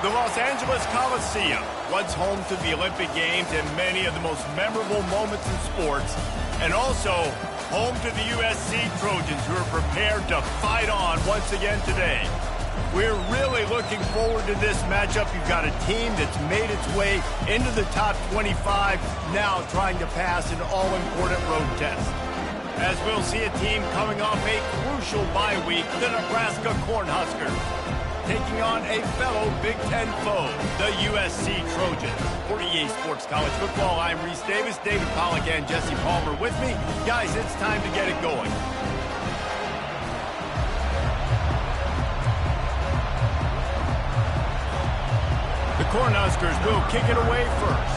The Los Angeles Coliseum, once home to the Olympic Games and many of the most memorable moments in sports, and also home to the USC Trojans, who are prepared to fight on once again today. We're really looking forward to this matchup. You've got a team that's made its way into the top 25, now trying to pass an all-important road test. As we'll see a team coming off a crucial bye week, the Nebraska Cornhuskers, taking on a fellow Big Ten foe, the USC Trojans. For EA Sports College Football, I'm Reese Davis, David Pollack, and Jesse Palmer with me. Guys, it's time to get it going. The Cornhuskers will kick it away first.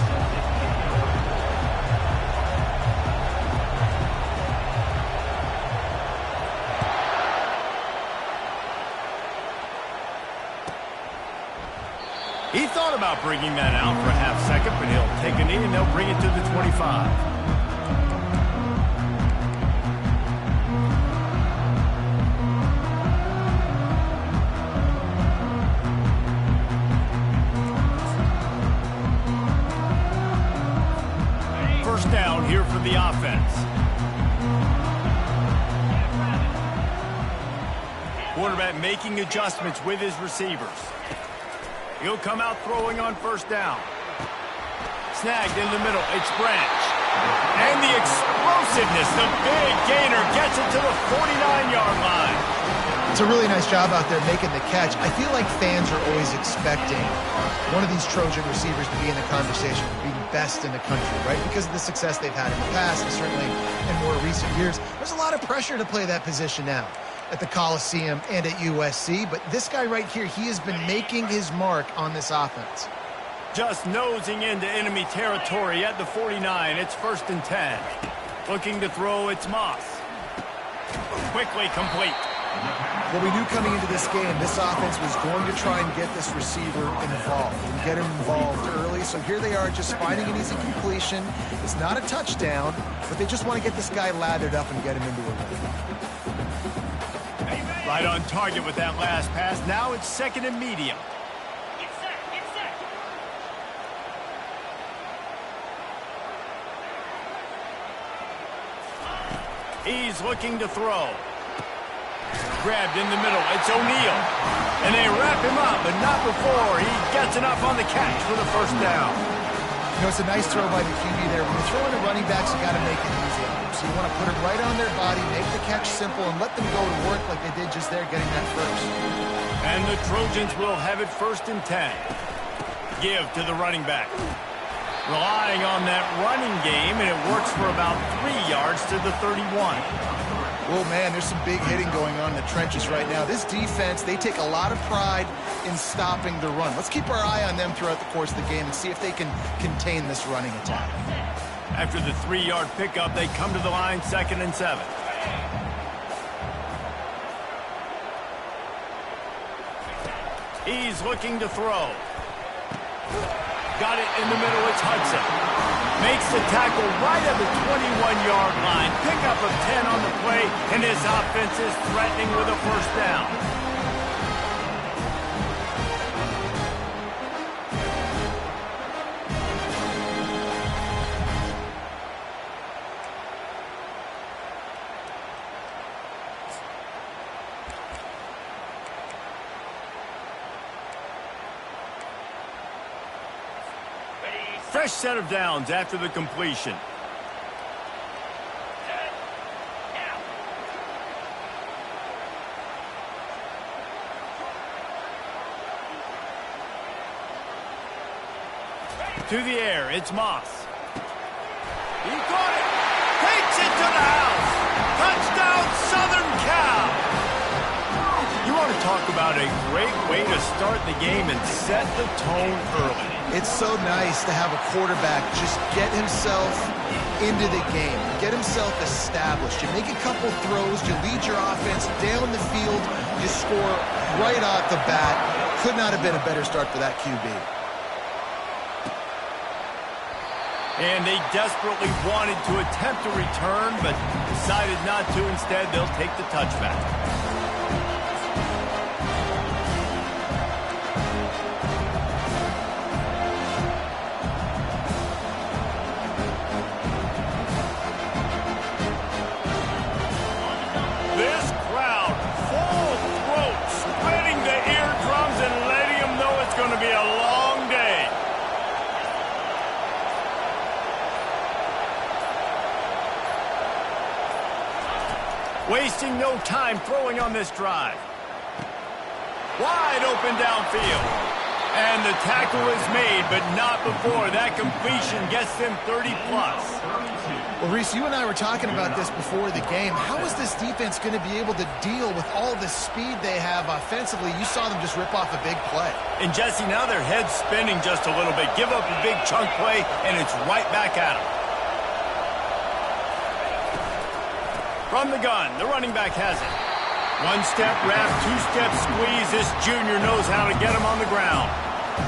He thought about bringing that out for a half second, but he'll take a knee and they'll bring it to the 25. First down here for the offense. Quarterback making adjustments with his receivers. He'll come out throwing on first down. Snagged in the middle. It's Branch. And the explosiveness, the big gainer, gets it to the 49-yard line. It's a really nice job out there making the catch. I feel like fans are always expecting one of these Trojan receivers to be in the conversation for being best in the country, right? Because of the success they've had in the past and certainly in more recent years. There's a lot of pressure to play that position now at the Coliseum and at USC, but this guy right here, he has been making his mark on this offense. Just nosing into enemy territory at the 49. It's 1st and 10. Looking to throw, it's Moss. Quickly complete. Well, we knew coming into this game, this offense was going to try and get this receiver involved and get him involved early. So here they are just finding an easy completion. It's not a touchdown, but they just want to get this guy lathered up and get him into a run. Right on target with that last pass. Now it's 2nd and medium. Get set, get set. He's looking to throw. Grabbed in the middle. It's O'Neal. And they wrap him up, but not before he gets enough on the catch for the first down. You know, it's a nice throw by the QB there. When you're throwing to running backs, you got to make it easy. So you want to put it right on their body, make the catch simple, and let them go to work like they did just there, getting that first. And the Trojans will have it 1st and 10. Give to the running back. Relying on that running game, and it works for about 3 yards to the 31. Oh, man, there's some big hitting going on in the trenches right now. This defense, they take a lot of pride in stopping the run. Let's keep our eye on them throughout the course of the game and see if they can contain this running attack. After the 3-yard pickup, they come to the line 2nd and 7. He's looking to throw. Got it in the middle, it's Hudson. Makes the tackle right at the 21-yard line. Pickup of 10 on the play, and his offense is threatening with a first down. Fresh set of downs after the completion. To the air, it's Moss. He caught it! Takes it to the house! Touchdown, Southern Cal! You want to talk about a great way to start the game and set the tone early. It's so nice to have a quarterback just get himself into the game, get himself established. You make a couple throws, you lead your offense down the field, you score right off the bat. Could not have been a better start for that QB. And they desperately wanted to attempt a return, but decided not to. Instead, they'll take the touchback. wasting no time throwing on this drive. Wide open downfield. And the tackle is made, but not before that completion gets them 30-plus. Well, Reese, you and I were talking about this before the game. How is this defense going to be able to deal with all the speed they have offensively? You saw them just rip off a big play. And, Jesse, now their head's spinning just a little bit. Give up a big chunk play, and it's right back at them. From the gun, the running back has it. One-step wrap, two-step squeeze. This junior knows how to get him on the ground.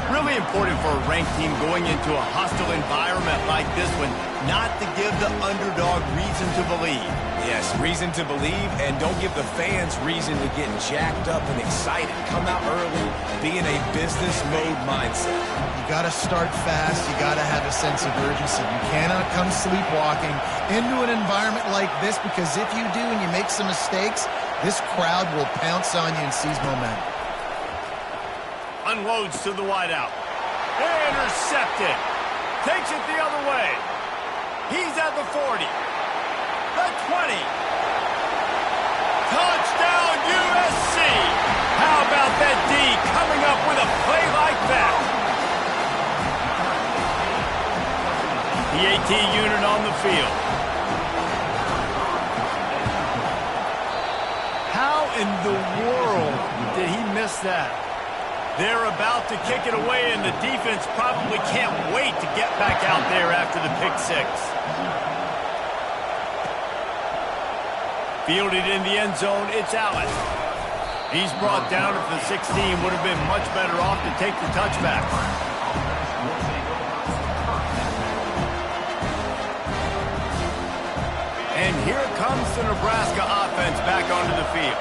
Really important for a ranked team going into a hostile environment like this one, not to give the underdog reason to believe. Yes, reason to believe, and don't give the fans reason to get jacked up and excited. Come out early, be in a business mode mindset. You got to start fast. You got to have a sense of urgency. You cannot come sleepwalking into an environment like this, because if you do and you make some mistakes, this crowd will pounce on you and seize momentum. Unloads to the wideout. Intercepted. Takes it the other way. He's at the 40. The 20. Touchdown USC. How about that D coming up with a play like that? The AT unit on the field. How in the world did he miss that? They're about to kick it away, and the defense probably can't wait to get back out there after the pick six. Fielded in the end zone, it's Allen. He's brought down at the 16, would have been much better off to take the touchback. And here comes the Nebraska offense back onto the field.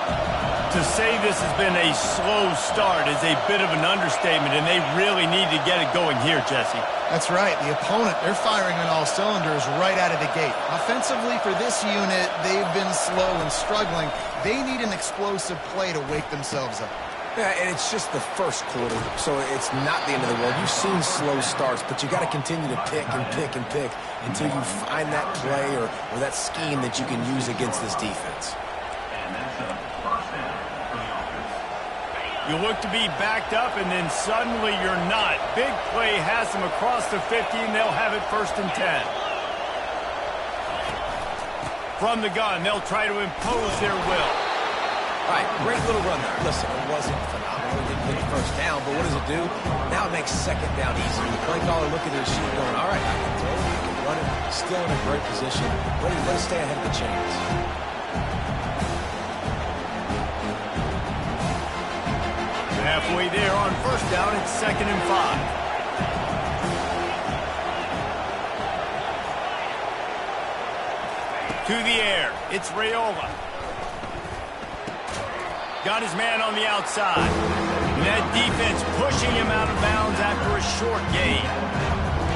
To say this has been a slow start is a bit of an understatement, and they really need to get it going here, Jesse. That's right. The opponent, they're firing on all cylinders right out of the gate. Offensively, for this unit, they've been slow and struggling. They need an explosive play to wake themselves up. Yeah, and it's just the first quarter, so it's not the end of the world. You've seen slow starts, but you got to continue to pick and pick and pick until you find that play or that scheme that you can use against this defense. You look to be backed up, and then suddenly you're not. Big play has them across the 50, and they'll have it 1st and 10. From the gun, they'll try to impose their will. All right, great little run there. Listen, it wasn't phenomenal. It didn't get the first down, but what does it do? Now it makes second down easy. The play caller looking at his sheet going, all right, I can throw it, I can run it. Still in a great position. Let us stay ahead of the chains. Halfway there on 1st down, it's 2nd and 5. To the air, it's Raiola. Got his man on the outside. And that defense pushing him out of bounds after a short gain.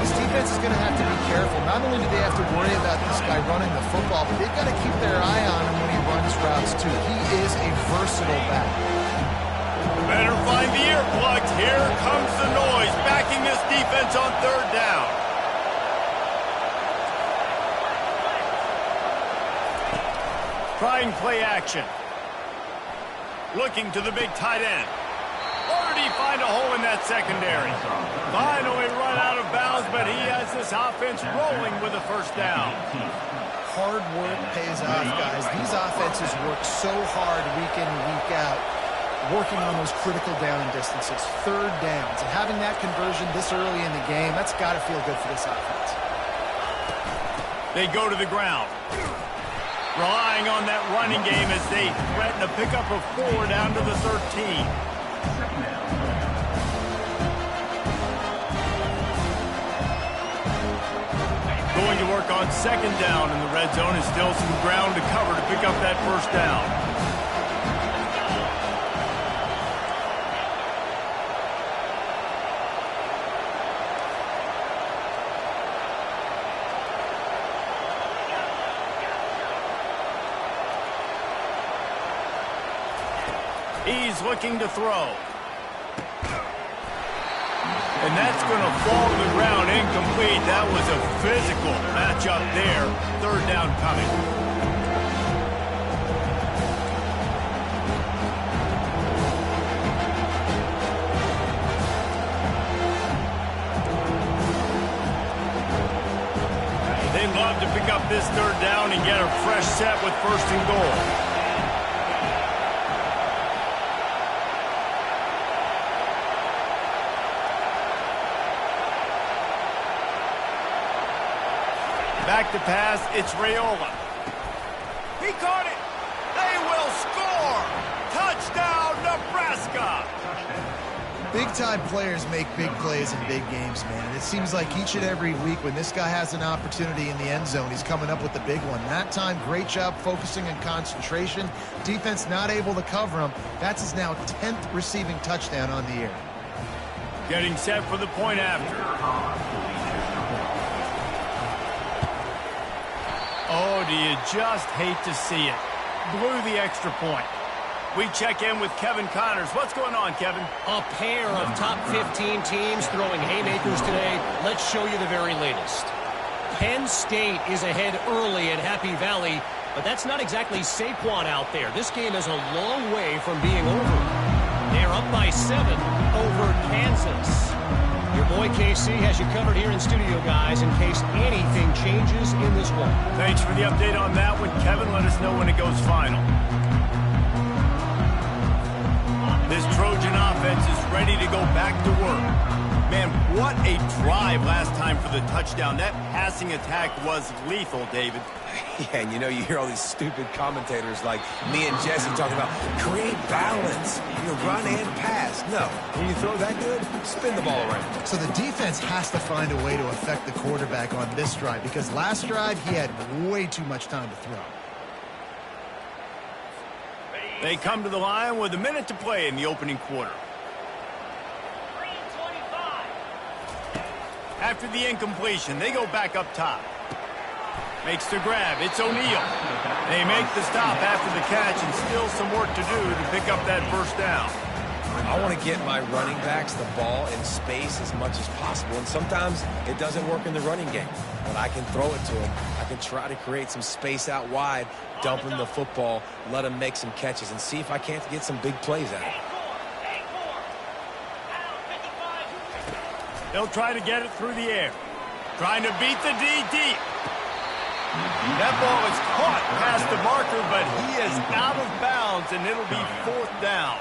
This defense is going to have to be careful. Not only do they have to worry about this guy running the football, but they've got to keep their eye on him when he runs routes too. He is a versatile back. Better find the earplugs. Here comes the noise, backing this defense on 3rd down. Trying play action. Looking to the big tight end. Or did he find a hole in that secondary? Finally run out of bounds, but he has this offense rolling with a 1st down. Hard work pays off, guys. These offenses work so hard week in and week out, working on those critical down distances, 3rd downs, and having that conversion this early in the game, that's got to feel good for this offense. They go to the ground, relying on that running game as they threaten to pick up a 4 down to the 13. Going to work on 2nd down in the red zone, and still some ground to cover to pick up that 1st down. He's looking to throw. And that's going to fall to the ground incomplete. That was a physical matchup there. 3rd down coming. to pick up this third down and get a fresh set with first and goal. Back to pass, it's Raiola. He caught it. They will score. Touchdown, Nebraska. Big-time players make big plays in big games, man. It seems like each and every week when this guy has an opportunity in the end zone, he's coming up with the big one. That time, great job focusing and concentration. Defense not able to cover him. That's his now 10th receiving touchdown on the year. Getting set for the point after. Oh, do you just hate to see it? Blew the extra point. We check in with Kevin Connors. What's going on, Kevin? A pair of top 15 teams throwing haymakers today. Let's show you the very latest. Penn State is ahead early at Happy Valley, but that's not exactly Saquon out there. This game is a long way from being over. They're up by 7 over Kansas. Your boy KC has you covered here in studio, guys, in case anything changes in this one. Thanks for the update on that one, Kevin. Let us know when it goes final. This Trojan offense is ready to go back to work. Man, what a drive last time for the touchdown. That passing attack was lethal, David. Yeah, and you hear all these stupid commentators like me and Jesse talking about create balance, run and pass. No, when you throw that good, spin the ball around. So the defense has to find a way to affect the quarterback on this drive because last drive he had way too much time to throw. They come to the line with a minute to play in the opening quarter. After the incompletion, they go back up top. Makes the grab. It's O'Neal. They make the stop after the catch and still some work to do to pick up that first down. I want to get my running backs the ball in space as much as possible, and sometimes it doesn't work in the running game, but I can throw it to them. I can try to create some space out wide, dump them the football, let them make some catches, and see if I can't get some big plays out of it. They'll try to get it through the air. Trying to beat the D deep. That ball is caught past the marker, but he is out of bounds, and it'll be fourth down.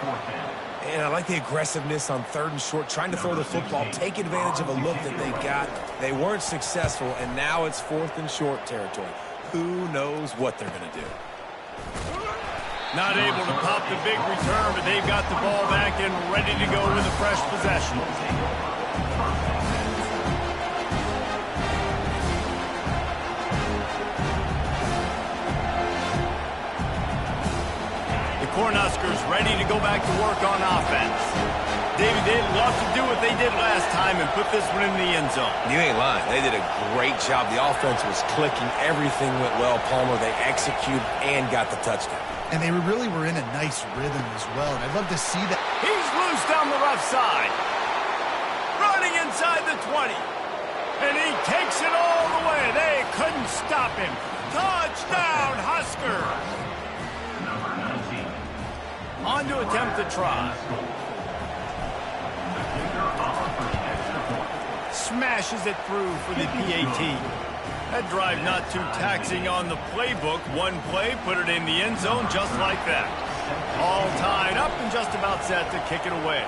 And I like the aggressiveness on 3rd and short, trying to throw the football, take advantage of a look that they got. They weren't successful, and now it's 4th and short territory. Who knows what they're going to do? Not able to pop the big return, but they've got the ball back and ready to go with a fresh possession. Cornhuskers ready to go back to work on offense. David, they'd love to do what they did last time and put this one in the end zone. You ain't lying. They did a great job. The offense was clicking. Everything went well, Palmer. They executed and got the touchdown. And they really were in a nice rhythm as well. And I'd love to see that. He's loose down the left side. Running inside the 20. And he takes it all the way. They couldn't stop him. Touchdown, Huskers! On to attempt the try. Smashes it through for the PAT. That drive not too taxing on the playbook. One play, put it in the end zone just like that. All tied up and just about set to kick it away.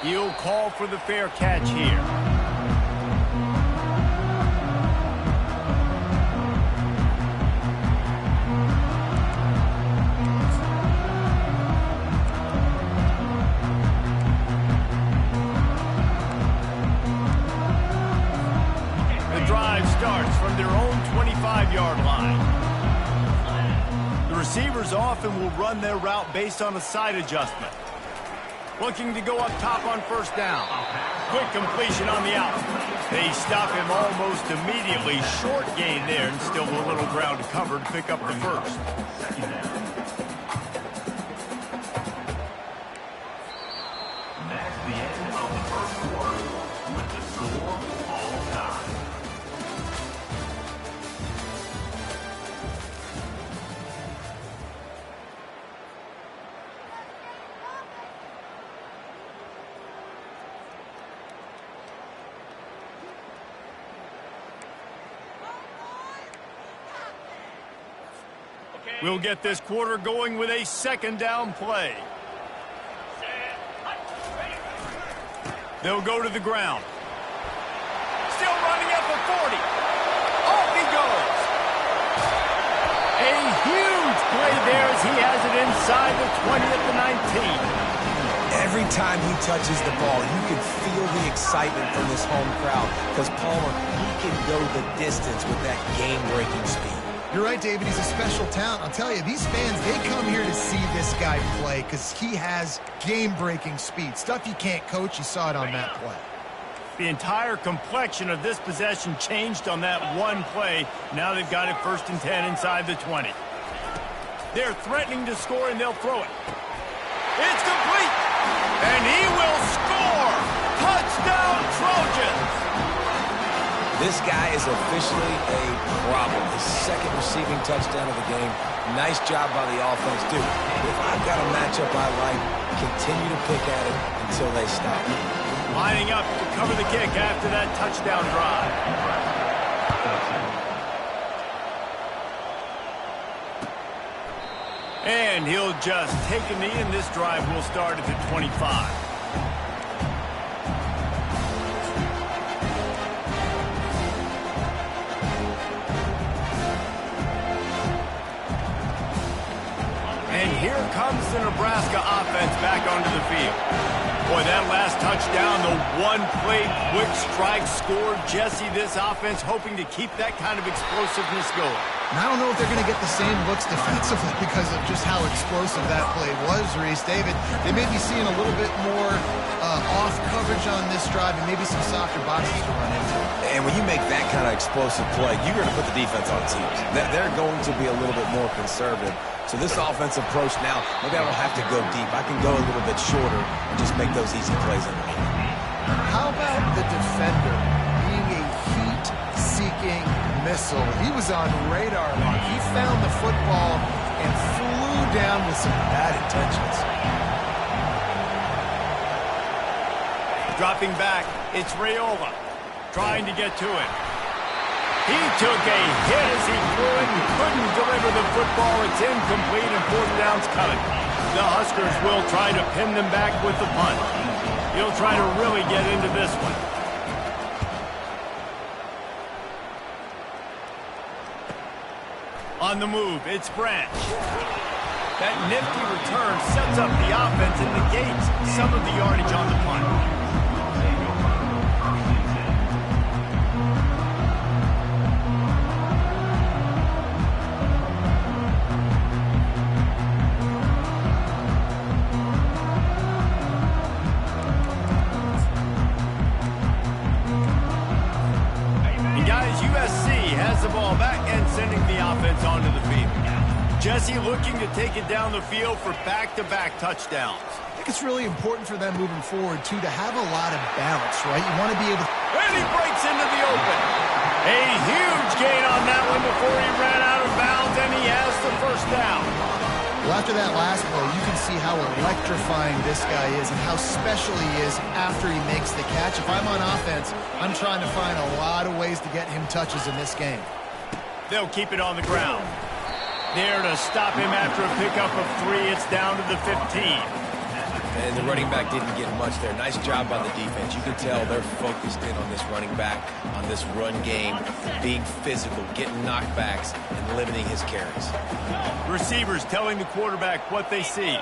He'll call for the fair catch here. Starts from their own 25-yard line. The receivers often will run their route based on a side adjustment. Looking to go up top on first down. Quick completion on the out. They stop him almost immediately. Short gain there and still a little ground to cover to pick up the first. That's the end of the first quarter with the score all time. We'll get this quarter going with a second down play. They'll go to the ground. Still running at the 40. Off he goes. A huge play there as he has it inside the 20 at the 19. Every time he touches the ball, you can feel the excitement from this home crowd because Palmer, he can go the distance with that game-breaking speed. You're right, David. He's a special talent. I'll tell you, these fans, they come here to see this guy play because he has game-breaking speed. Stuff you can't coach. You saw it on that play. The entire complexion of this possession changed on that one play. Now they've got it 1st and 10 inside the 20. They're threatening to score, and they'll throw it. It's complete, and he will score. Touchdown, Trojans. This guy is officially a problem. His second receiving touchdown of the game. Nice job by the offense, dude. If I've got a matchup I like, continue to pick at it until they stop. Lining up to cover the kick after that touchdown drive. And he'll just take a knee, and this drive will start at the 25. And here comes the Nebraska offense back onto the field. Boy, that last touchdown, the one-play quick strike score. Jesse, this offense hoping to keep that kind of explosiveness going. And I don't know if they're going to get the same looks defensively because of just how explosive that play was, Reese. David, they may be seeing a little bit more off coverage on this drive and maybe some softer boxes to run into. And when you make that kind of explosive play, you're going to put the defense on teams. They're going to be a little bit more conservative. So this offensive approach now, maybe I don't have to go deep. I can go a little bit shorter and just make those easy plays in the game. How about the defender being a heat-seeking missile? He was on radar lock. He found the football and flew down with some bad intentions. Dropping back, it's Raiola trying to get to it. He took a hit as he threw it and couldn't deliver the football. It's incomplete and 4th down's coming. The Huskers will try to pin them back with the punt. He'll try to really get into this one. On the move, it's Branch. That nifty return sets up the offense and negates some of the yardage on the punt. The ball back and sending the offense onto the field. Jesse looking to take it down the field for back-to-back touchdowns. I think it's really important for them moving forward, too, to have a lot of balance, right? You want to be able to... And he breaks into the open. A huge gain on that one before he ran out of bounds, and he has the 1st down. Well, after that last play, you can see how electrifying this guy is and how special he is after he makes the catch. If I'm on offense, I'm trying to find a lot of ways to get him touches in this game. They'll keep it on the ground. There to stop him after a pickup of 3. It's down to the 15. And the running back didn't get much there. Nice job by the defense. You can tell they're focused in on this running back, on this run game, being physical, getting knockbacks, and limiting his carries. Receivers telling the quarterback what they see.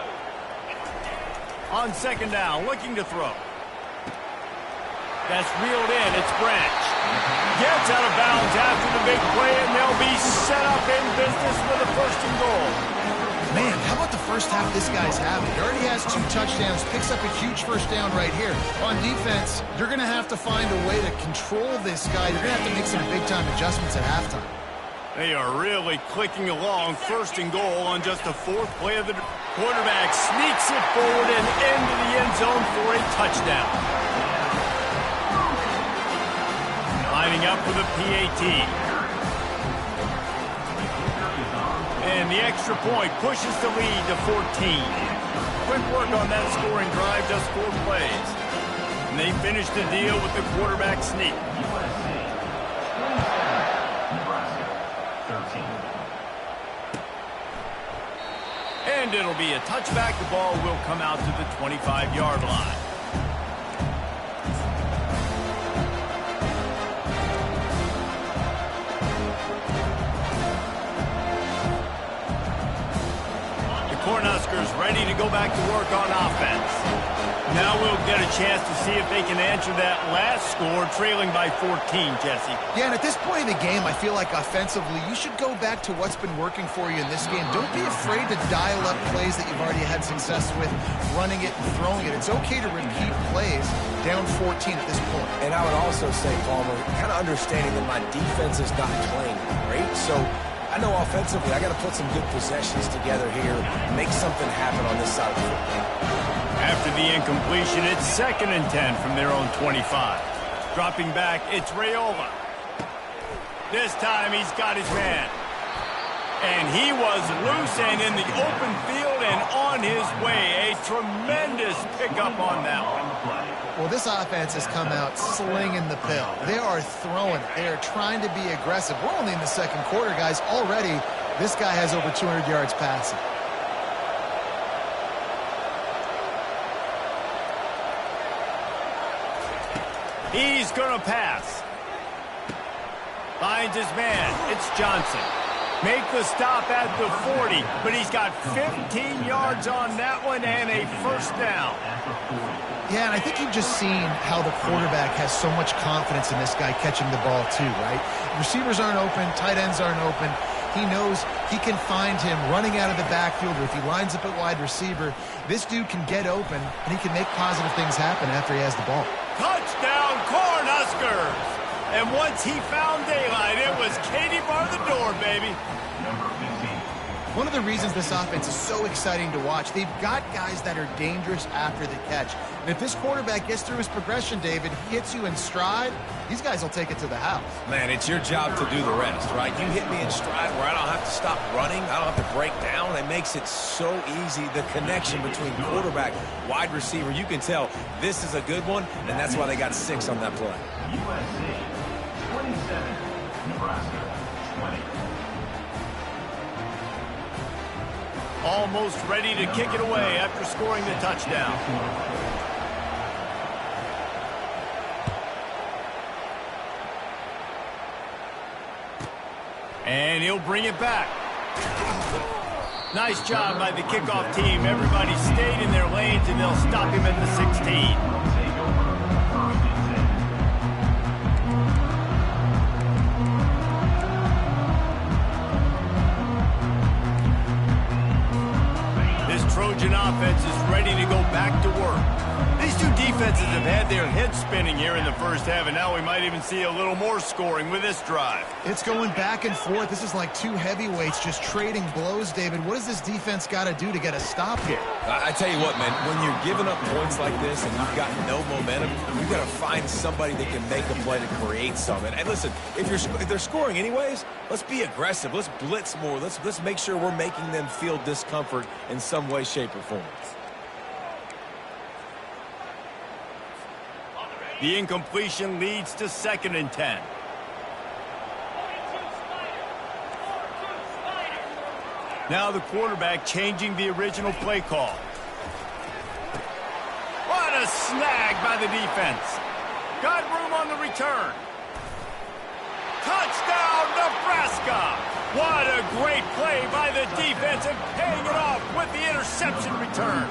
On 2nd down, looking to throw. That's reeled in. It's Branch. Gets out of bounds after the big play, and they'll be set up in business with a 1st and goal. Man, how about the first half this guy's having? He already has 2 touchdowns, picks up a huge 1st down right here. On defense, you're going to have to find a way to control this guy. You're going to have to make some big-time adjustments at halftime. They are really clicking along. 1st and goal on just the 4th play of the quarterback. Sneaks it forward and into the end zone for a touchdown. Lining up for the PAT. And the extra point pushes the lead to 14. Quick work on that scoring drive, just 4 plays. And they finish the deal with the quarterback sneak. And it'll be a touchback. The ball will come out to the 25-yard line. Cornhuskers ready to go back to work on offense. Now we'll get a chance to see if they can answer that last score, trailing by 14, Jesse. Yeah, and at this point in the game, I feel like offensively, you should go back to what's been working for you in this game. Don't be afraid to dial up plays that you've already had success with, running it and throwing it. It's okay to repeat plays down 14 at this point. And I would also say, Palmer, kind of understanding that my defense is not playing great, so I know offensively I got to put some good possessions together here, make something happen on this side of the football. After the incompletion, it's 2nd and 10 from their own 25. Dropping back, it's Raiola. This time he's got his man. And he was loose and in the open field and on his way. A tremendous pickup on that one. Well, this offense has come out slinging the pill. They are throwing it. They are trying to be aggressive. We're only in the 2nd quarter, guys. Already, this guy has over 200 yards passing. He's going to pass. Finds his man. It's Johnson. Make the stop at the 40, but he's got 15 yards on that one and a first down. Yeah, and I think you've just seen how the quarterback has so much confidence in this guy catching the ball too, right? Receivers aren't open, tight ends aren't open. He knows he can find him running out of the backfield, or if he lines up at wide receiver, this dude can get open, and he can make positive things happen after he has the ball. Touchdown, Cornhuskers! And once he found daylight, it was Katie bar the door, baby. One of the reasons this offense is so exciting to watch, they've got guys that are dangerous after the catch. And if this quarterback gets through his progression, David, hits you in stride, these guys will take it to the house. Man, it's your job to do the rest, right? You hit me in stride where I don't have to stop running. I don't have to break down. It makes it so easy. The connection between quarterback, wide receiver, you can tell this is a good one, and that's why they got 6 on that play. USC 27, Nebraska 20. Almost ready to kick it away after scoring the touchdown. And he'll bring it back. Nice job by the kickoff team. Everybody stayed in their lanes, and they'll stop him at the 16. Trojan offense is ready to go back to work. These two defenses have had their heads spinning here in the first half, and now we might even see a little more scoring with this drive. It's going back and forth. This is like two heavyweights just trading blows, David. What does this defense got to do to get a stop here? I tell you what, man, when you're giving up points like this and you've got no momentum, you've got to find somebody that can make a play to create something. And listen, if they're scoring anyways, let's be aggressive. Let's blitz more. Let's make sure we're making them feel discomfort in some way, shape, or form. The incompletion leads to 2nd and 10. Now the quarterback changing the original play call. What a snag by the defense. Got room on the return. Touchdown, Nebraska! What a great play by the defense and paying it off with the interception return.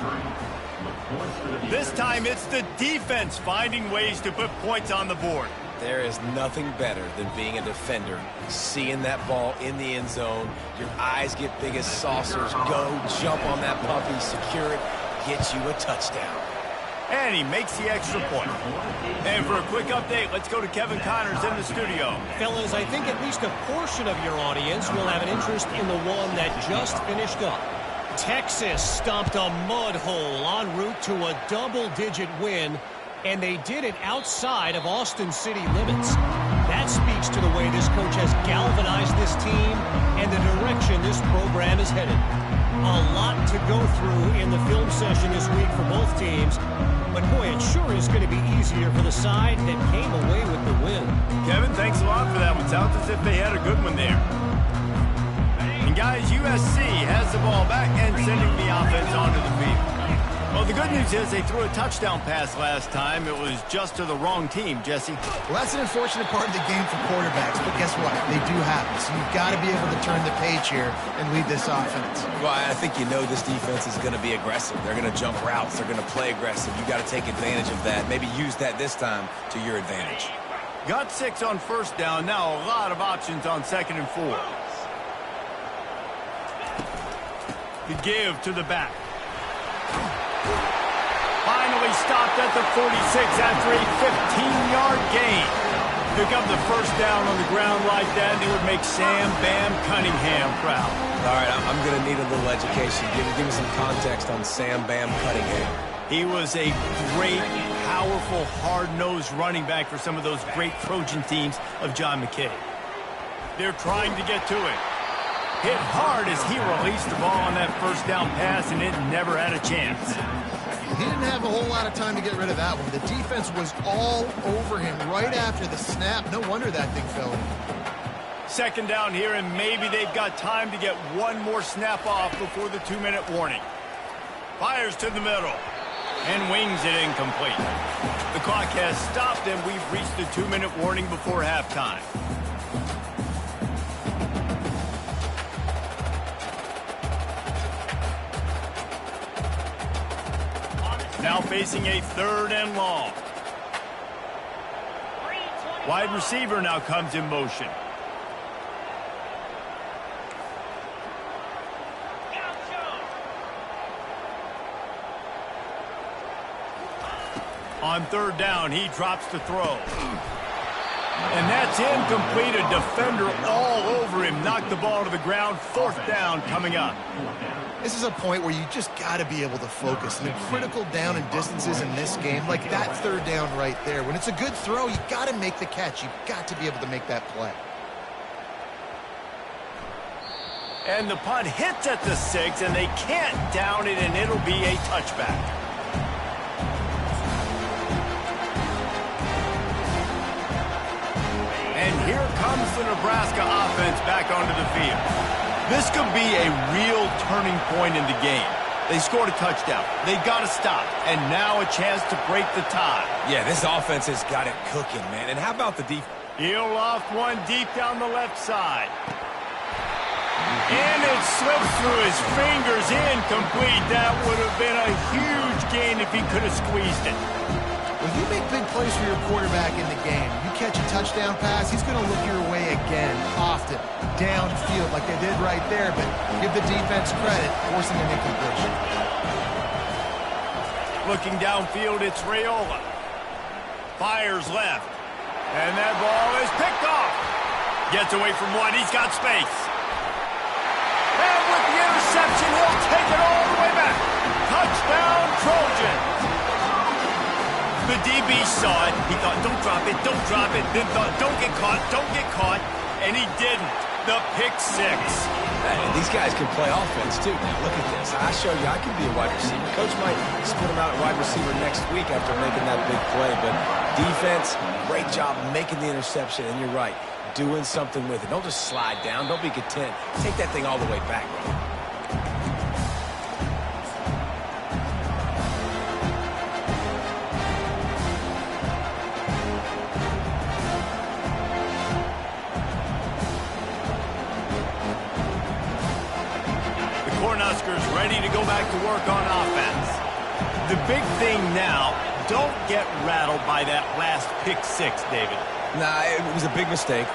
This time it's the defense finding ways to put points on the board. There is nothing better than being a defender, seeing that ball in the end zone, your eyes get big as saucers, go, jump on that puppy, secure it, get you a touchdown. And he makes the extra point. And for a quick update, let's go to Kevin Connors in the studio. Fellas, I think at least a portion of your audience will have an interest in the one that just finished up. Texas stomped a mud hole en route to a double-digit win, and they did it outside of Austin City limits. That speaks to the way this coach has galvanized this team and the direction this program is headed. A lot to go through in the film session this week for both teams, but boy, it sure is going to be easier for the side that came away with the win. Kevin, thanks a lot for that one. Sounds as if they had a good one there. And guys, USC has the ball back and sending offense onto the field. Well, the good news is they threw a touchdown pass last time. It was just to the wrong team, Jesse. Well, that's an unfortunate part of the game for quarterbacks, but guess what? They do happen. So you've got to be able to turn the page here and lead this offense. Well, I think you know this defense is going to be aggressive. They're going to jump routes. They're going to play aggressive. You got to take advantage of that. Maybe use that this time to your advantage. Got 6 on first down. Now a lot of options on 2nd and 4. The give to the back. Finally stopped at the 46 after a 15-yard gain. Pick up the first down on the ground like that, and it would make Sam Bam Cunningham proud. All right, I'm going to need a little education. Give me some context on Sam Bam Cunningham. He was a great, powerful, hard-nosed running back for some of those great Trojan teams of John McKay. They're trying to get to it. Hit hard as he released the ball on that first down pass, and it never had a chance. He didn't have a whole lot of time to get rid of that one. The defense was all over him right after the snap. No wonder that thing fell in. 2nd down here, and maybe they've got time to get one more snap off before the 2-minute warning. Fires to the middle and wings it incomplete. The clock has stopped, and we've reached the 2-minute warning before halftime. Now facing a 3rd and long. Wide receiver now comes in motion. On 3rd down, he drops the throw. And that's incomplete. A defender all over him. Knocked the ball to the ground. 4th down coming up. This is a point where you just got to be able to focus. The critical down and distances in this game, like that 3rd down right there. When it's a good throw, you got to make the catch. You've got to be able to make that play. And the punt hits at the 6, and they can't down it, and it'll be a touchback. And here comes the Nebraska offense back onto the field. This could be a real turning point in the game. They scored a touchdown. They got to stop. And now a chance to break the tie. Yeah, this offense has got it cooking, man. And how about the defense? He'll loft one deep down the left side. And it slips through his fingers, incomplete. That would have been a huge gain if he could have squeezed it. When you make big plays for your quarterback in the game, you catch a touchdown pass, he's going to look your way again, often, downfield like they did right there, but give the defense credit, forcing an incompletion. Looking downfield, it's Raiola. Fires left. And that ball is picked off. Gets away from one. He's got space. And with the interception, he'll take it all the way back. Touchdown, Trojans. The DB saw it. He thought, don't drop it, don't drop it. Then thought, don't get caught. And he didn't. The pick 6. Hey, these guys can play offense, too. Now, look at this. I show you I can be a wide receiver. Coach might split him out at wide receiver next week after making that big play. But defense, great job making the interception. And you're right, doing something with it. Don't just slide down. Don't be content. Take that thing all the way back. Cornhuskers ready to go back to work on offense. The big thing now, don't get rattled by that last pick 6, David. Nah, it was a big mistake.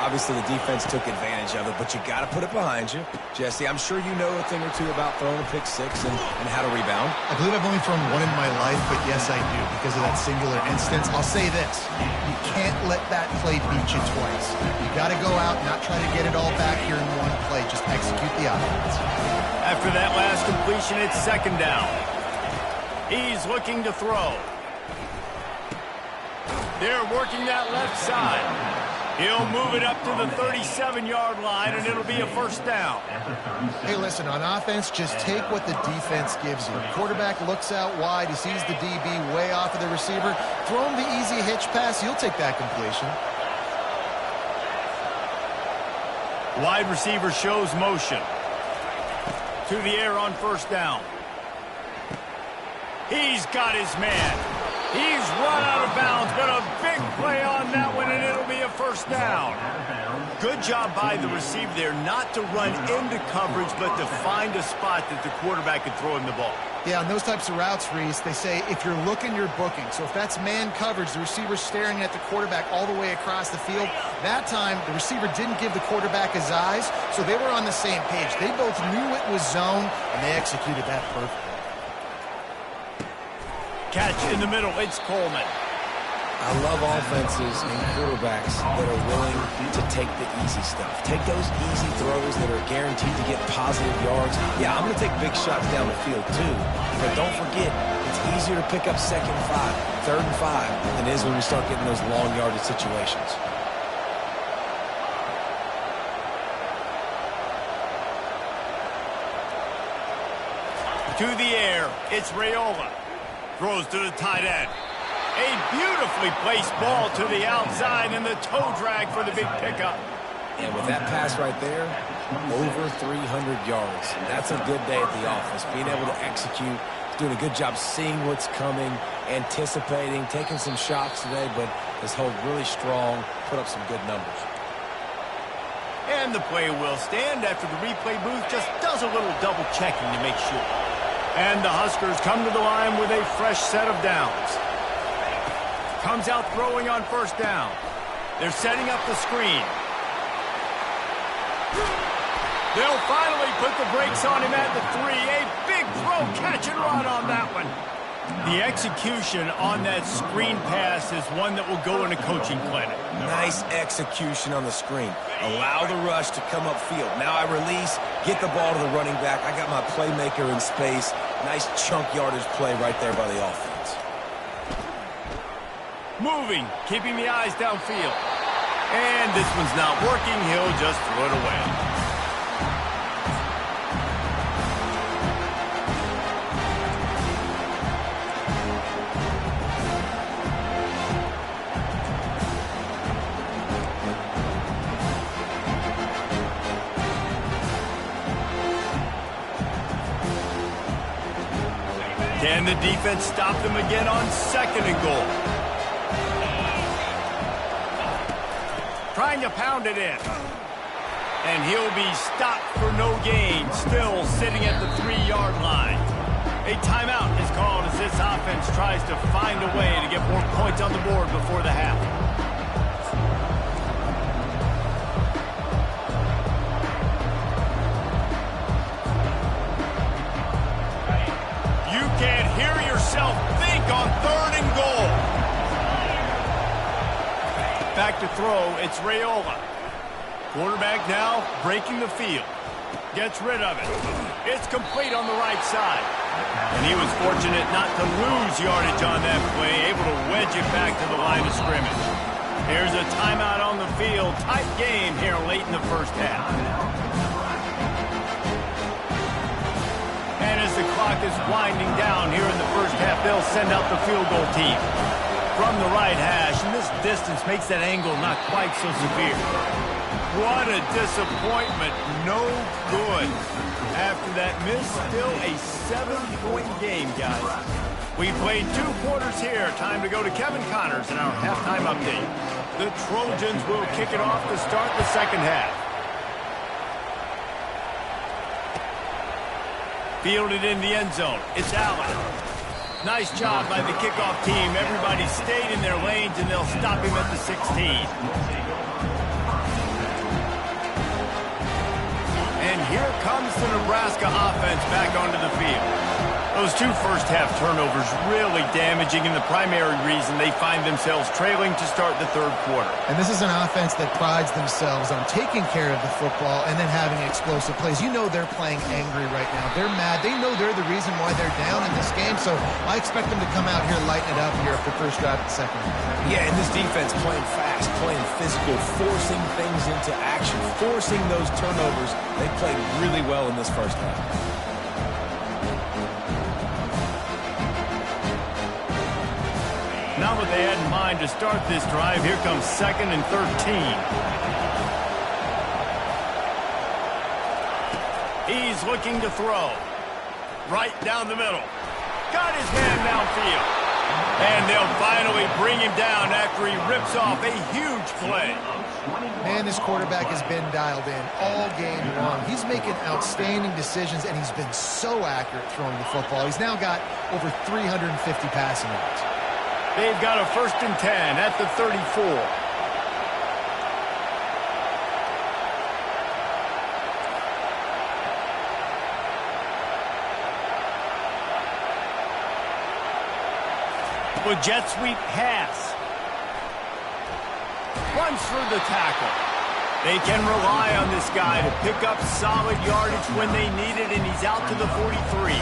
Obviously, the defense took advantage of it, but you got to put it behind you. Jesse, I'm sure you know a thing or two about throwing a pick 6 and how to rebound. I believe I've only thrown one in my life, but yes, I do, because of that singular instance. I'll say this. You can't let that play beat you twice. You got to go out and not try to get it all back here in one play. Just execute the offense. After that last completion, it's 2nd down. He's looking to throw. They're working that left side. He'll move it up to the 37-yard line, and it'll be a 1st down. Hey, listen, on offense, just take what the defense gives you. Quarterback looks out wide. He sees the DB way off of the receiver. Throw him the easy hitch pass. He'll take that completion. Wide receiver shows motion. To the air on first down. He's got his man. He's run out of bounds, but a big play on that one, and it'll be a first down. Good job by the receiver there not to run into coverage, but to find a spot that the quarterback can throw him the ball. Yeah, on those types of routes, Reese, they say if you're looking, you're booking. So if that's man coverage, the receiver's staring at the quarterback all the way across the field. That time, the receiver didn't give the quarterback his eyes, so they were on the same page. They both knew it was zone, and they executed that perfectly. Catch in the middle. It's Coleman. I love offenses and quarterbacks that are willing to take the easy stuff. Take those easy throws that are guaranteed to get positive yards. Yeah, I'm going to take big shots down the field too. But don't forget, it's easier to pick up 2nd and 5, 3rd and 5 than it is when we start getting those long yardage situations. To the air. It's Raiola. Throws to the tight end. A beautifully placed ball to the outside, and the toe drag for the big pickup. And with that pass right there, over 300 yards. That's a good day at the office. Being able to execute, doing a good job seeing what's coming, anticipating, taking some shots today, but has held really strong, put up some good numbers. And the play will stand after the replay booth just does a little double checking to make sure. And the Huskers come to the line with a fresh set of downs. Comes out throwing on first down. They're setting up the screen. They'll finally put the brakes on him at the 3. A big throw, catch and run on that one. The execution on that screen pass is one that will go in a coaching clinic. Nice execution on the screen. Allow the rush to come upfield. Now I release, get the ball to the running back. I got my playmaker in space. Nice chunk yardage play right there by the offense. Moving, keeping the eyes downfield. And this one's not working. He'll just throw it away. Can the defense stop them again on 2nd and goal? Trying to pound it in. And he'll be stopped for no gain, still sitting at the 3-yard line. A timeout is called as this offense tries to find a way to get more points on the board before the half. You can't hear yourself think on 3rd and goal. Back to throw, it's Raiola. Quarterback now breaking the field. Gets rid of it. It's complete on the right side. And he was fortunate not to lose yardage on that play, able to wedge it back to the line of scrimmage. Here's a timeout on the field. Tight game here late in the first half. And as the clock is winding down here in the first half, they'll send out the field goal team. From the right hash, and this distance makes that angle not quite so severe. What a disappointment. No good. After that miss, still a 7-point game, guys. We played 2 quarters here. Time to go to Kevin Connors in our halftime update. The Trojans will kick it off to start the second half. Fielded in the end zone. It's Allen. Nice job by the kickoff team. Everybody stayed in their lanes, and they'll stop him at the 16. And here comes the Nebraska offense back onto the field. Those 2 first-half turnovers really damaging, and the primary reason they find themselves trailing to start the 3rd quarter. And this is an offense that prides themselves on taking care of the football and then having explosive plays. You know they're playing angry right now. They're mad. They know they're the reason why they're down in this game, so I expect them to come out here, lighten it up here for first drive and second. Yeah, and this defense playing fast, playing physical, forcing things into action, forcing those turnovers. They played really well in this first half. Not what they had in mind to start this drive. Here comes 2nd and 13. He's looking to throw. Right down the middle. Got his man downfield. And they'll finally bring him down after he rips off a huge play. Man, this quarterback has been dialed in all game long. He's making outstanding decisions, and he's been so accurate throwing the football. He's now got over 350 passing yards. They've got a 1st and 10 at the 34. With jet sweep pass. Runs through the tackle. They can rely on this guy to pick up solid yardage when they need it, and he's out to the 43.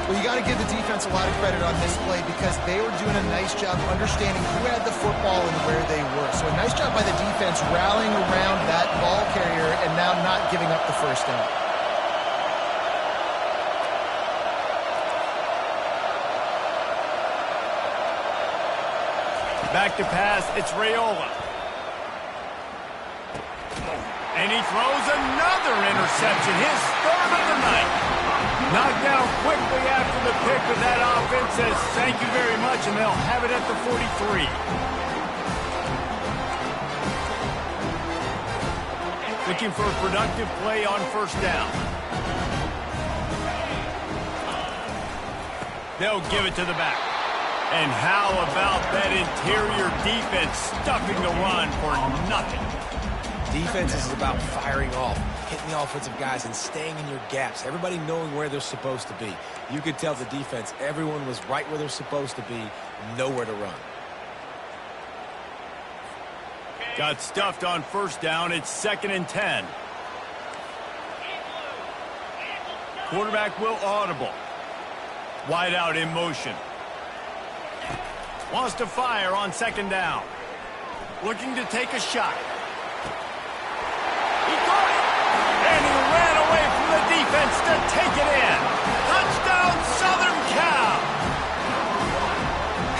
Well, you got to give the defense a lot of credit on this play because they were doing a nice job understanding who had the football and where they were. So a nice job by the defense rallying around that ball carrier and now not giving up the 1st down. Back to pass, it's Raiola. And he throws another interception, his 3rd of the night. Knocked down quickly after the pick, but that offense says thank you very much, and they'll have it at the 43. Looking for a productive play on 1st down. They'll give it to the back. And how about that interior defense stuffing the run for nothing? Defense is about firing off, hitting the offensive guys and staying in your gaps. Everybody knowing where they're supposed to be. You could tell the defense, everyone was right where they're supposed to be, nowhere to run. Got stuffed on 1st down. It's 2nd and 10. Quarterback will audible. Wide out in motion. Wants to fire on 2nd down. Looking to take a shot. He got it! And he ran away from the defense to take it in. Touchdown, Southern Cal!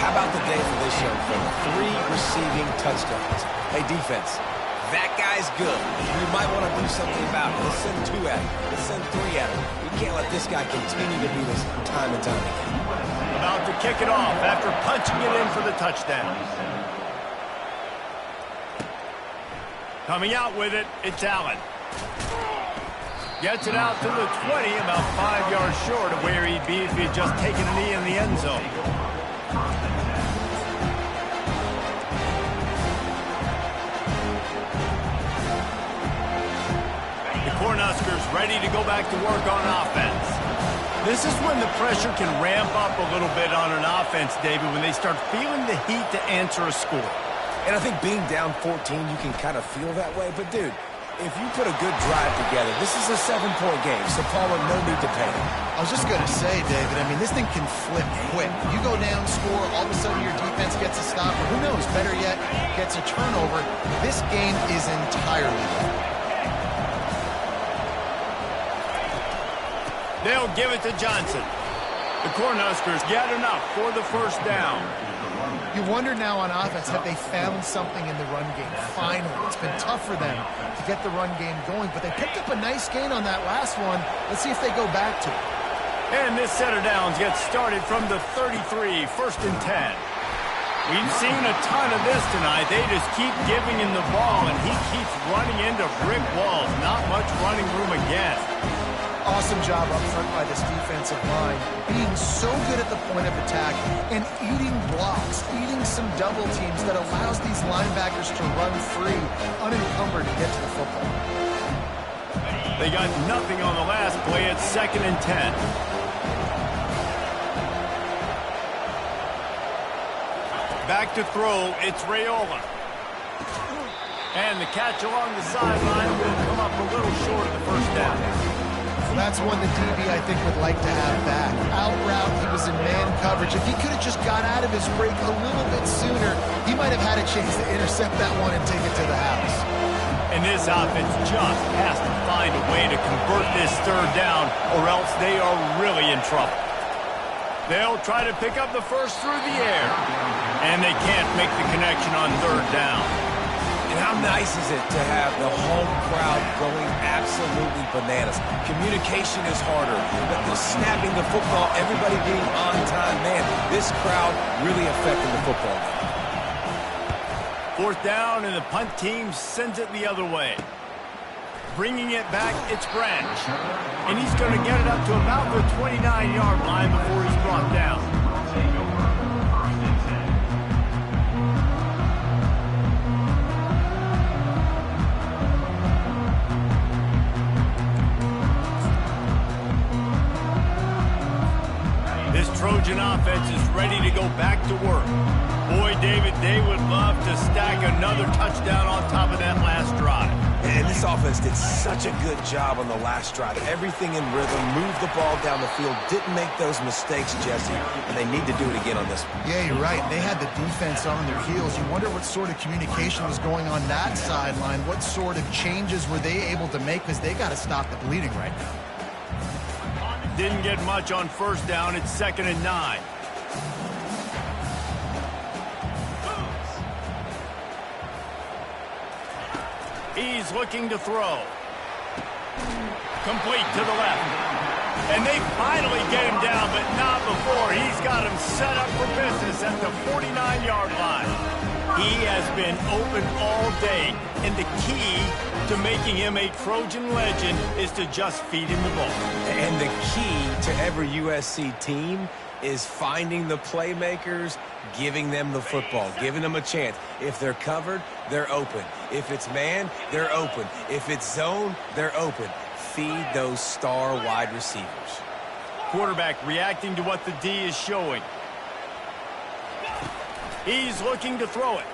How about the day for this young fella? 3 receiving touchdowns. Hey, defense, that guy's good. You might want to do something about it. Let's send 2 at him. Let's send 3 at him. We can't let this guy continue to beat us time and time again. About to kick it off after punching it in for the touchdown. Coming out with it, it's Allen. Gets it out to the 20, about 5 yards short of where he'd be if he had just taken a knee in the end zone. The Cornhuskers ready to go back to work on offense. This is when the pressure can ramp up a little bit on an offense, David, when they start feeling the heat to answer a score. And I think being down 14, you can kind of feel that way. But, dude, if you put a good drive together, this is a 7-point game, so Paula, no need to panic. I was just going to say, David, I mean, this thing can flip quick. You go down, score, all of a sudden your defense gets a stop, or who knows, better yet, gets a turnover. This game is entirely different. They'll give it to Johnson. The Cornhuskers get enough for the 1st down. You wonder now on offense, have they found something in the run game? Finally, it's been tough for them to get the run game going, but they picked up a nice gain on that last one. Let's see if they go back to it. And this set of downs gets started from the 33, 1st and 10. We've seen a ton of this tonight. They just keep giving him the ball, and he keeps running into brick walls. Not much running room again. Awesome job up front by this defensive line, being so good at the point of attack and eating blocks, eating some double teams that allows these linebackers to run free, unencumbered, and get to the football. They got nothing on the last play. It's 2nd and 10. Back to throw, it's Raiola. And the catch along the sideline will come up a little short of the 1st down. That's one the DB, I think, would like to have back. Out route, he was in man coverage. If he could have just got out of his break a little bit sooner, he might have had a chance to intercept that one and take it to the house. And this offense just has to find a way to convert this 3rd down, or else they are really in trouble. They'll try to pick up the 1st through the air, and they can't make the connection on 3rd down. And how nice is it to have the home crowd going absolutely bananas? Communication is harder. The snapping the football, everybody being on time. Man, this crowd really affecting the football game. 4th down, and the punt team sends it the other way. Bringing it back, it's Branch. And he's going to get it up to about the 29-yard line before he's brought down. This Trojan offense is ready to go back to work. Boy, David, they would love to stack another touchdown on top of that last drive. And this offense did such a good job on the last drive. Everything in rhythm, moved the ball down the field, didn't make those mistakes, Jesse, and they need to do it again on this one. Yeah, you're right. They had the defense on their heels. You wonder what sort of communication was going on that sideline. What sort of changes were they able to make, because they got to stop the bleeding right now. Didn't get much on 1st down. It's 2nd and 9. He's looking to throw. Complete to the left. And they finally get him down, but not before. He's got him set up for business at the 49-yard line. He has been open all day, and the key to making him a Trojan legend is to just feed him the ball. And the key to every USC team is finding the playmakers, giving them the football, giving them a chance. If they're covered, they're open. If it's man, they're open. If it's zone, they're open. Feed those star wide receivers. Quarterback reacting to what the D is showing. He's looking to throw it.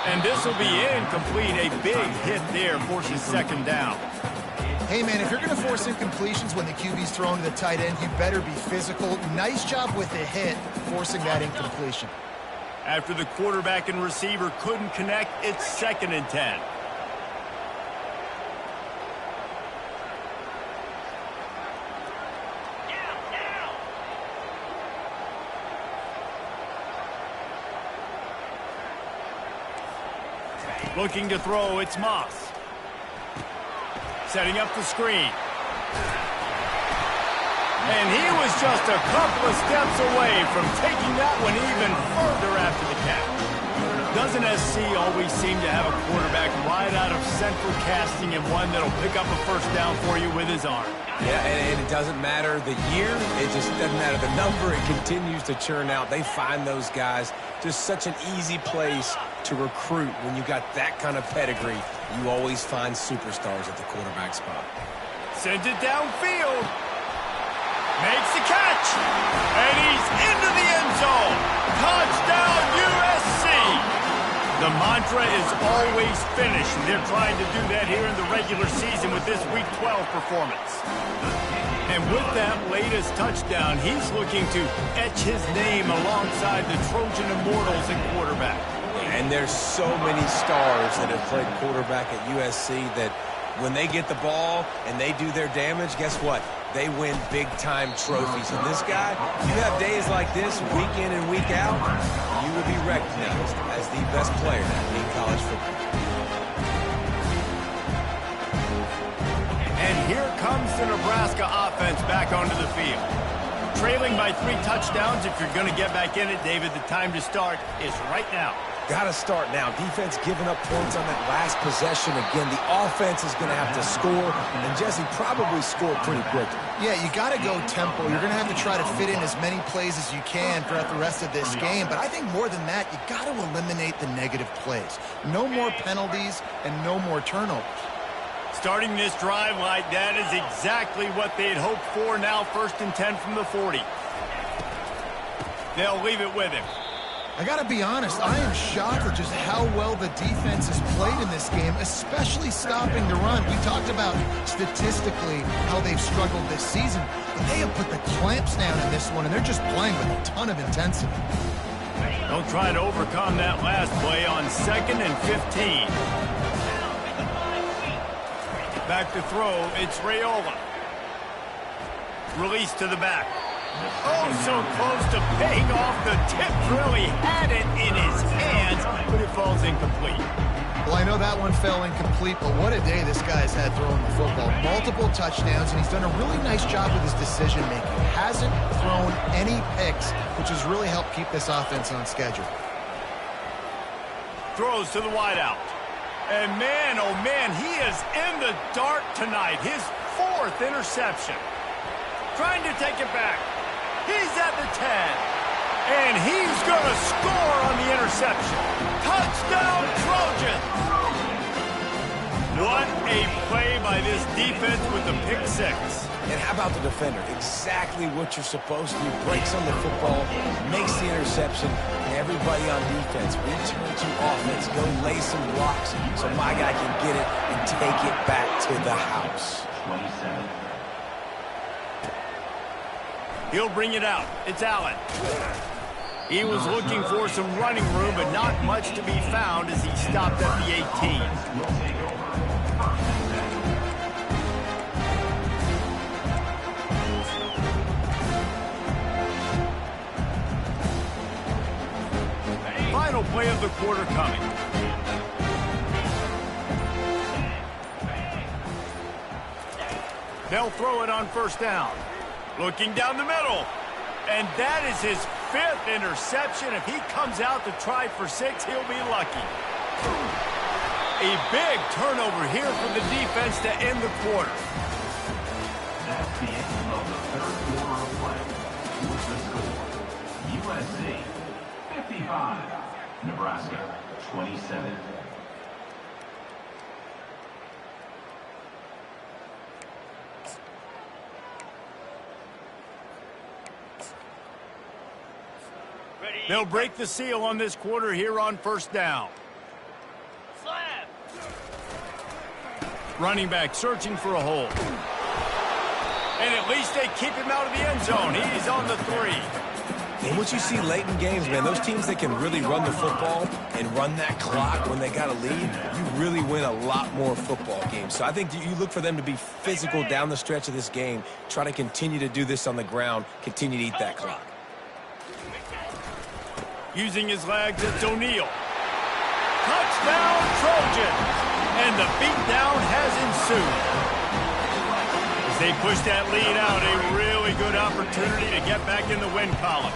And this will be incomplete. A big hit there forces 2nd down. Hey, man, if you're going to force incompletions when the QB's thrown to the tight end, you better be physical. Nice job with the hit, forcing that incompletion. After the quarterback and receiver couldn't connect, it's 2nd and 10. Looking to throw, it's Moss. Setting up the screen. And he was just a couple of steps away from taking that one even further after the catch. Doesn't SC always seem to have a quarterback right out of central casting and one that'll pick up a 1st down for you with his arm? Yeah, and it doesn't matter the year. It just doesn't matter the number. It continues to churn out. They find those guys just such an easy place to recruit. When you got that kind of pedigree, you always find superstars at the quarterback spot. Sends it downfield. Makes the catch. And he's into the end zone. Touchdown, USC. The mantra is always finish, and they're trying to do that here in the regular season with this Week 12 performance. And with that latest touchdown, he's looking to etch his name alongside the Trojan Immortals at quarterback. And there's so many stars that have played quarterback at USC that when they get the ball and they do their damage, guess what? They win big-time trophies. And this guy, you have days like this, week in and week out, you will be recognized as the best player in college football. And here comes the Nebraska offense back onto the field. Trailing by 3 touchdowns, if you're going to get back in it, David, the time to start is right now. Got to start now. Defense giving up points on that last possession. Again, the offense is going to have to score, and Jesse probably score pretty quickly. Yeah, you got to go tempo. You're going to have to try to fit in as many plays as you can throughout the rest of this game. But I think more than that, you got to eliminate the negative plays. No more penalties and no more turnovers. Starting this drive like that is exactly what they'd hoped for. Now 1st and 10 from the 40. They'll leave it with him. I got to be honest, I am shocked at just how well the defense has played in this game, especially stopping the run. We talked about statistically how they've struggled this season, but they have put the clamps down in this one, and they're just playing with a ton of intensity. They'll try to overcome that last play on 2nd and 15. Back to throw, it's Raiola. Release to the back. Oh, so close to paying off the tip drill. He had it in his hands, but it falls incomplete. Well, I know that one fell incomplete, but what a day this guy's had throwing the football. Multiple touchdowns, and he's done a really nice job with his decision-making. Hasn't thrown any picks, which has really helped keep this offense on schedule. Throws to the wideout. And man, oh man, he is in the dark tonight. His 4th interception. Trying to take it back. He's at the 10. And he's going to score on the interception. Touchdown, Trojans! What a play by this defense with the pick 6. And how about the defender? Exactly what you're supposed to do. Breaks on the football, makes the interception, and everybody on defense return to offense. Go lay some blocks so my guy can get it and take it back to the house. 27. He'll bring it out. It's Allen. He was looking for some running room, but not much to be found as he stopped at the 18. Final play of the quarter coming. They'll throw it on first down. Looking down the middle. And that is his 5th interception. If he comes out to try for 6, he'll be lucky. A big turnover here for the defense to end the quarter. That's the end of the 3rd quarter of play. With the score, USC 55, Nebraska 27. They'll break the seal on this quarter here on first down. Slap. Running back searching for a hole. And at least they keep him out of the end zone. He's on the 3. And what you see late in games, man, those teams that can really run the football and run that clock when they got a lead, you really win a lot more football games. So I think you look for them to be physical down the stretch of this game, try to continue to do this on the ground, continue to eat that clock. Using his legs, it's O'Neal. Touchdown, Trojans! And the beatdown has ensued. As they push that lead out, a really good opportunity to get back in the win column.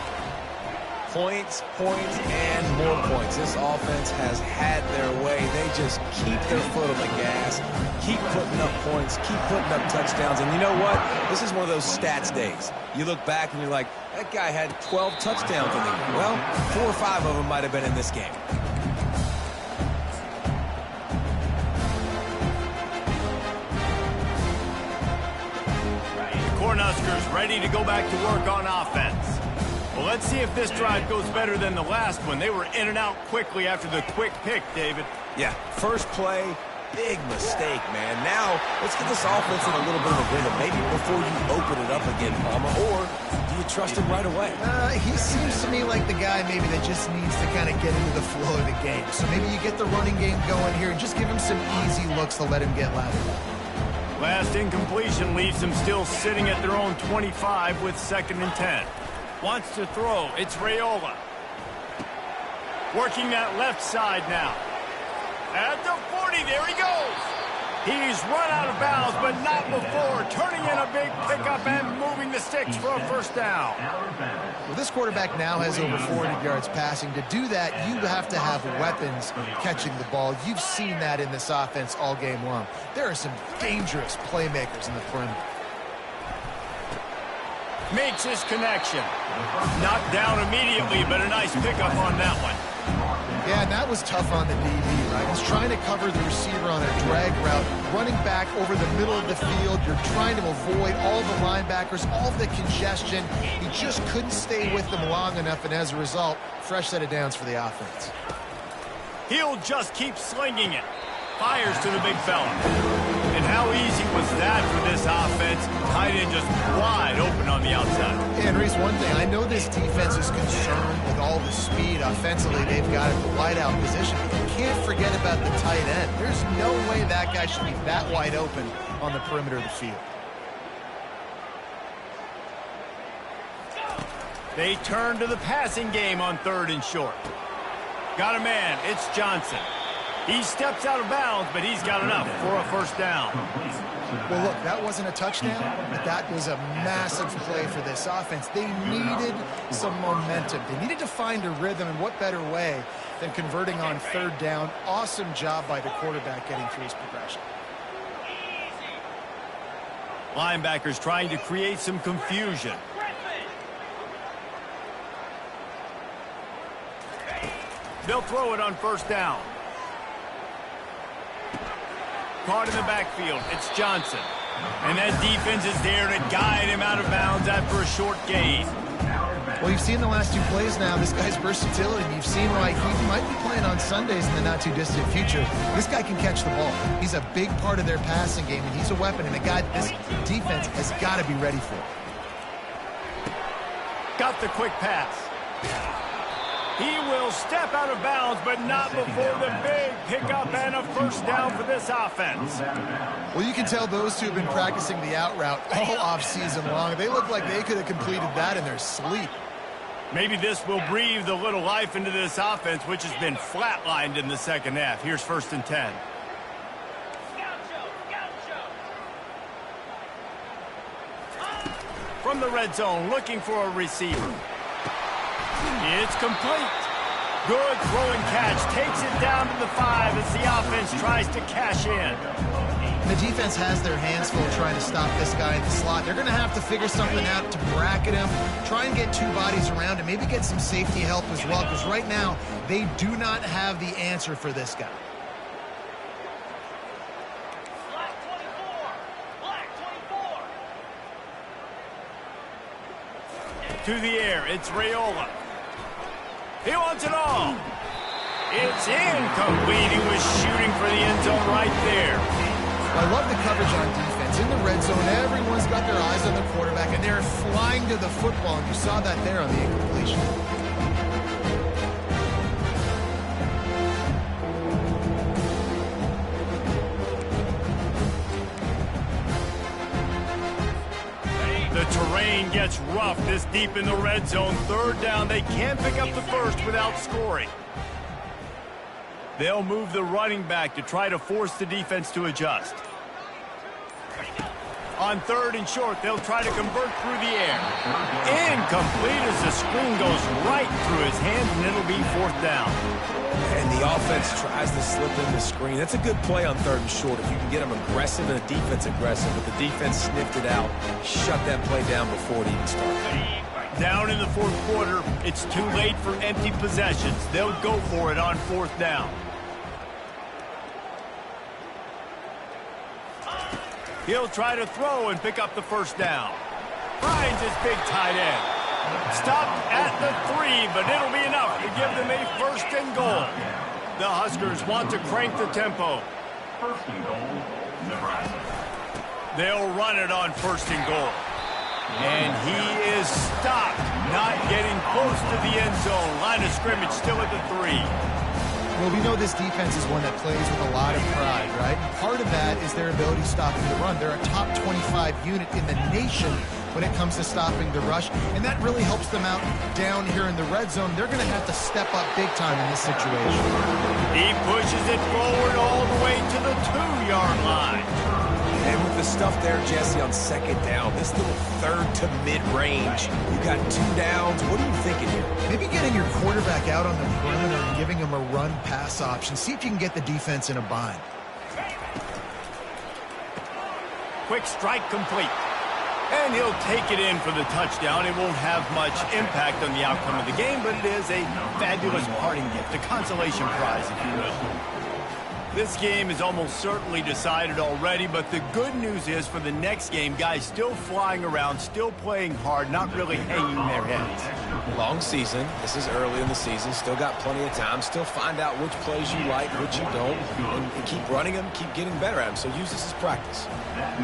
Points, points, and more points. This offense has had their way. They just keep their foot on the gas, keep putting up points, keep putting up touchdowns. And you know what? This is one of those stats days. You look back and you're like, that guy had 12 touchdowns in the game. Well, 4 or 5 of them might have been in this game. The Cornhuskers ready to go back to work on offense. Well, let's see if this drive goes better than the last one. They were in and out quickly after the quick pick, David. Yeah, first play, big mistake, man. Now, let's get this offense in a little bit of a rhythm. Maybe before you open it up again, Palmer, or do you trust him right away? He seems to me like the guy maybe that just needs to kind of get into the flow of the game. So maybe you get the running game going here and just give him some easy looks to let him get lathered up. Last incompletion leaves them still sitting at their own 25 with 2nd and 10. Wants to throw. It's Raiola. Working that left side now. At the 40, there he goes. He's run out of bounds, but not before. Turning in a big pickup and moving the sticks for a first down. Well, this quarterback now has over 400 yards passing. To do that, you have to have weapons catching the ball. You've seen that in this offense all game long. There are some dangerous playmakers in the perimeter. Makes his connection. Knocked down immediately, but a nice pickup on that one. Yeah, and that was tough on the DB, right? He's trying to cover the receiver on a drag route, running back over the middle of the field. You're trying to avoid all the linebackers, all the congestion. He just couldn't stay with them long enough, and as a result, fresh set of downs for the offense. He'll just keep slinging it. Fires to the big fella. And how easy was that for this offense? Tight end just wide open on the outside. And Reese, one thing, I know this defense is concerned with all the speed offensively they've got at the wideout position. But you can't forget about the tight end. There's no way that guy should be that wide open on the perimeter of the field. They turn to the passing game on 3rd and short. Got a man. It's Johnson. He steps out of bounds, but he's got enough for a first down. Well, look, that wasn't a touchdown, but that was a massive play for this offense. They needed some momentum. They needed to find a rhythm, and what better way than converting on 3rd down. Awesome job by the quarterback getting through his progression. Linebackers trying to create some confusion. They'll throw it on 1st down. Caught in the backfield. It's Johnson. And that defense is there to guide him out of bounds after a short gain. Well, you've seen the last 2 plays now. This guy's versatility. You've seen why he might be playing on Sundays in the not-too-distant future. This guy can catch the ball. He's a big part of their passing game, and he's a weapon, and a guy this defense has got to be ready for. Got the quick pass. He will step out of bounds, but not before the big pickup and a first down for this offense. Well, you can tell those two have been practicing the out route all off-season long. They look like they could have completed that in their sleep. Maybe this will breathe a little life into this offense, which has been flatlined in the second half. Here's 1st and 10. From the red zone, looking for a receiver. It's complete. Good throwing catch. Takes it down to the 5 as the offense tries to cash in. The defense has their hands full trying to stop this guy in the slot. They're going to have to figure something out to bracket him, try and get 2 bodies around him, maybe get some safety help as well, because right now they do not have the answer for this guy. To the air, it's Raiola. He wants it all. It's incomplete. He was shooting for the end zone right there. I love the coverage on defense. In the red zone, everyone's got their eyes on the quarterback, and they're flying to the football, and you saw that there on the incompletion. The terrain gets rough this deep in the red zone. 3rd down. They can't pick up the first without scoring. They'll move the running back to try to force the defense to adjust. On 3rd and short, they'll try to convert through the air. Incomplete as the screen goes right through his hands, and it'll be 4th down. And the offense tries to slip in the screen. That's a good play on 3rd and short if you can get them aggressive and the defense aggressive. But the defense sniffed it out, shut that play down before it even started. Down in the 4th quarter, it's too late for empty possessions. They'll go for it on 4th down. He'll try to throw and pick up the first down. Finds his big tight end. Stopped at the 3, but it'll be enough to give them a 1st and goal. The Huskers want to crank the tempo. 1st and goal, Nebraska. They'll run it on 1st and goal. And he is stopped, not getting close to the end zone. Line of scrimmage still at the 3. Well, we know this defense is one that plays with a lot of pride, right? And part of that is their ability stopping the run. They're a top 25 unit in the nation when it comes to stopping the rush, and that really helps them out down here in the red zone. They're going to have to step up big time in this situation. He pushes it forward all the way to the 2-yard line. And with the stuff there, Jesse, on 2nd down, this little 3rd to mid-range, you got 2 downs. What are you thinking here? Maybe getting your quarterback out on the perimeter and giving him a run-pass option. See if you can get the defense in a bind. Quick strike complete. And he'll take it in for the touchdown. It won't have much impact on the outcome of the game, but it is a fabulous parting gift, a consolation prize, if you will. This game is almost certainly decided already, but the good news is for the next game, guys still flying around, still playing hard, not really hanging their heads. Long season. This is early in the season. Still got plenty of time. Still find out which plays you like, which you don't, and keep running them, keep getting better at them. So use this as practice.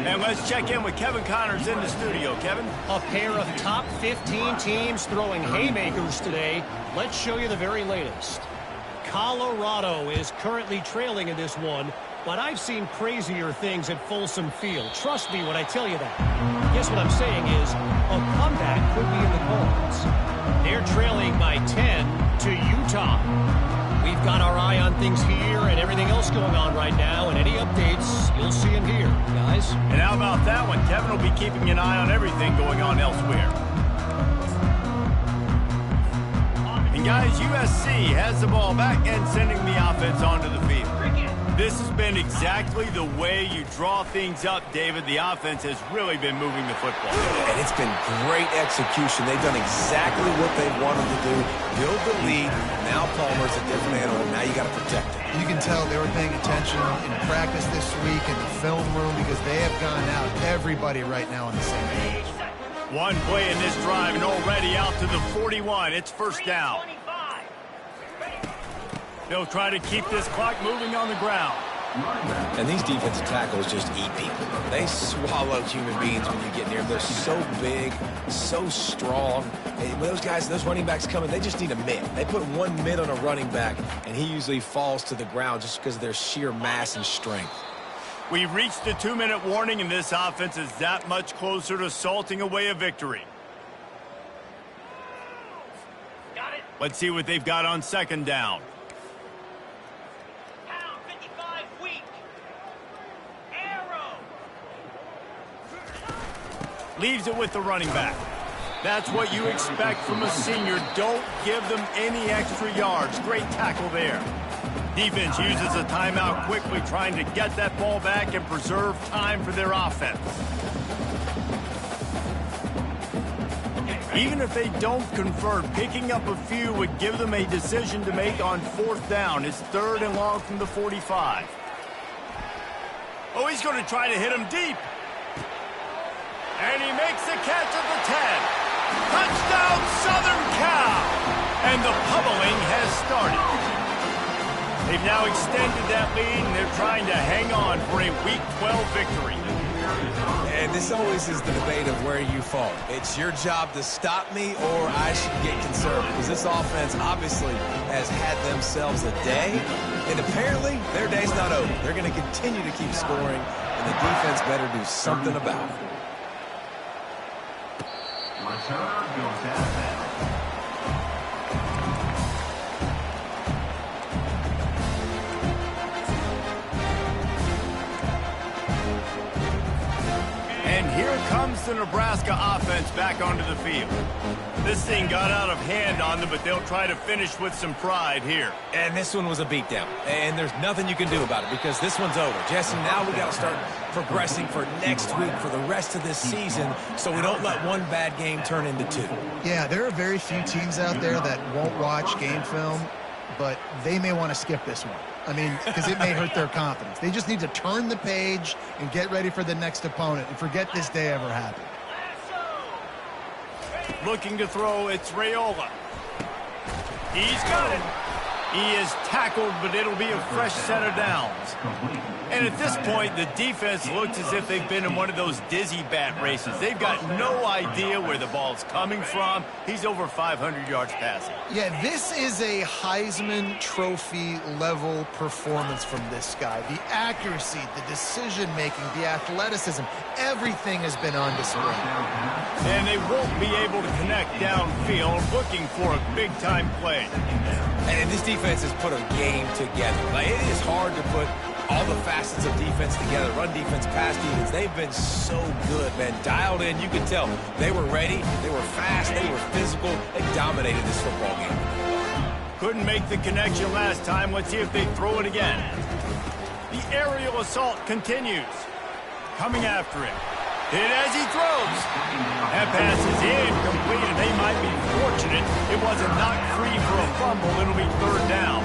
And let's check in with Kevin Connors in the studio. Kevin? A pair of top 15 teams throwing haymakers today. Let's show you the very latest. Colorado is currently trailing in this one, but I've seen crazier things at Folsom Field. Trust me when I tell you that. Guess what I'm saying is a comeback could be in the cards. They're trailing by 10 to Utah. We've got our eye on things here and everything else going on right now, and any updates, you'll see them here, guys. And how about that one? Kevin will be keeping an eye on everything going on elsewhere. And guys, USC has the ball back and sending the offense onto the field. This has been exactly the way you draw things up, David. The offense has really been moving the football. And it's been great execution. They've done exactly what they wanted to do. Build the lead. Now Palmer's a different animal. Now you got to protect him. You can tell they were paying attention in practice this week in the film room because they have gone out, everybody right now on the same page. One play in this drive and already out to the 41. It's first down. They'll try to keep this clock moving on the ground. And these defensive tackles just eat people. They swallow human beings when you get near them. They're so big, so strong. And when those guys, those running backs come in, they just need a mid. They put one mid on a running back, and he usually falls to the ground just because of their sheer mass and strength. We've reached the 2-minute warning, and this offense is that much closer to salting away a victory. Got it. Let's see what they've got on second down. Pound 55 weak. Arrow. Leaves it with the running back. That's what you expect from a senior. Don't give them any extra yards. Great tackle there. Defense uses a timeout quickly, trying to get that ball back and preserve time for their offense. Even if they don't convert, picking up a few would give them a decision to make on fourth down. It's 3rd and long from the 45. Oh, he's going to try to hit him deep. And he makes the catch at the 10. Touchdown, Southern Cal! And the pummeling has started. They've now extended that lead, and they're trying to hang on for a Week 12 victory. And this always is the debate of where you fall. It's your job to stop me, or I should get conservative. Because this offense obviously has had themselves a day, and apparently their day's not over. They're going to continue to keep scoring, and the defense better do something about it. Return goes out of bounds. And here comes the Nebraska offense back onto the field. This thing got out of hand on them, but they'll try to finish with some pride here. And this one was a beatdown. And there's nothing you can do about it because this one's over. Jesse, now we got to start progressing for next week, for the rest of this season, so we don't let one bad game turn into two. Yeah, there are very few teams out there that won't watch game film, but they may want to skip this one. I mean, because it may hurt their confidence. They just need to turn the page and get ready for the next opponent and forget this day ever happened. Looking to throw, it's Raiola. He's got it. He is tackled, but it'll be a fresh set of downs. And at this point, the defense looks as if they've been in one of those dizzy bat races. They've got no idea where the ball's coming from. He's over 500 yards passing. Yeah, this is a Heisman Trophy level performance from this guy. The accuracy, the decision-making, the athleticism, everything has been on display. And they won't be able to connect downfield, looking for a big-time play. And this defense has put a game together. Like, it is hard to put all the facets of defense together. Run defense, pass defense. They've been so good, man. Dialed in. You could tell they were ready. They were fast. They were physical. They dominated this football game. Couldn't make the connection last time. Let's see if they throw it again. The aerial assault continues. Coming after him. Hit as he throws. That pass is incomplete, and they might be fortunate it wasn't knocked free for a fumble. It'll be 3rd down.